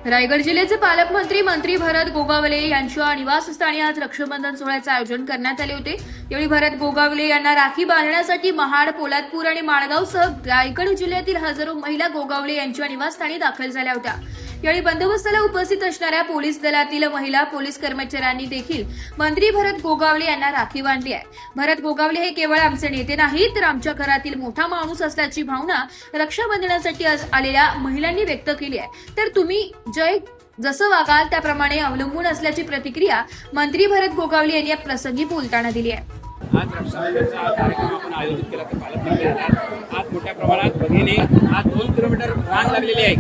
रायगड जिल्ह्याचे पालकमंत्री मंत्री भरत गोगावले यांच्या निवासस्थानी आज रक्षाबंधन सोहळ्याचे आयोजन करण्यात आले होते। यावेळी भरत गोगावले यांना राखी बांधण्यासाठी महाड, पोलादपूर आणि माणगावसह रायगड जिल्ह्यातील हजारो महिला गोगावले यांच्या निवासस्थानी दाखल झाल्या होत्या। यावेळी बंदोबस्ताला उपस्थित असणाऱ्या पोलीस दलातील महिला पोलीस कर्मचाऱ्यांनी देखील मंत्री भरत गोगावले यांना राखी बांधली आहे। भरत गोगावले हे केवळ आमचे नेते नाहीत, तर आमच्या घरातील मोठा माणूस असल्याची भावना रक्षाबंधनासाठी आज आलेल्या महिलांनी व्यक्त केली आहे। तर तुम्ही जसं वागाल त्याप्रमाणे अवलंबून असल्याची प्रतिक्रिया मंत्री भरत गोगावले यांनी या प्रसंगी बोलताना दिली आहे। आज रक्षाबंधनचा कार्यक्रम आपण आयोजित केला तर पालकमंत्री आज मोठ्या प्रमाणात भगिनी आज 2 किलोमीटर रांग लागलेली आहे।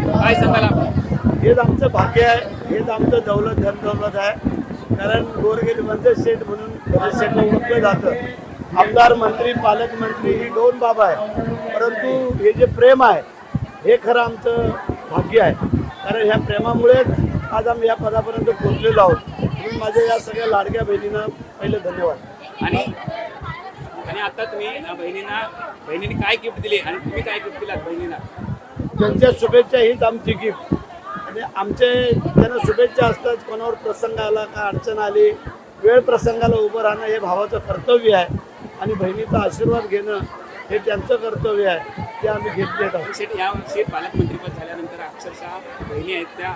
काय सांगाल आपण? हेच आमचं भाग्य आहे, हेच आमचं दौलत धनदौलत आहे। कारण गोरगरीबांचे शेठ म्हणून शेठला ओळखलं जातं। आमदार, मंत्री, पालकमंत्री ही 2 बाबा आहे, परंतु हे जे प्रेम आहे हे खरं आमचं भाग्य आहे। कारण ह्या प्रेमामुळेच आज आम्ही या पदापर्यंत पोहोचलेलो आहोत। म्हणून माझ्या या सगळ्या लाडक्या बहिणींना पहिले धन्यवाद। आणि आता तुम्ही बहिणीने काय गिफ्ट दिली आणि तुम्ही काय गिफ्ट दिलात बहिणींना? त्यांच्या शुभेच्छा हीच आमची गिफ्ट। आणि आमचे त्यांना शुभेच्छा असतात, कोणावर प्रसंग आला का अडचण आली, वेळ प्रसंगाला उभं राहणं हे भावाचं कर्तव्य आहे आणि बहिणीचा आशीर्वाद घेणं हे त्यांचं कर्तव्य आहे, ते आम्ही घेतलेत आहोत। यावर्षी पालकमंत्रीपद झाल्यानंतर अक्षरशः बहिणी आहेत त्या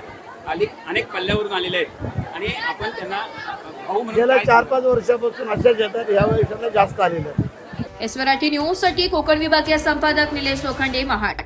अनेक पल्ल्यावरून आलेल्या आहेत आणि आपण त्यांना भाऊ म्हणून गेल्या 4-5 वर्षापासून अशाच येतात, या वर्षाला जास्त आलेलं आहे। एस मराठी न्यूज साठी कोकण विभागीय संपादक निलेश लोखंडे, महाड।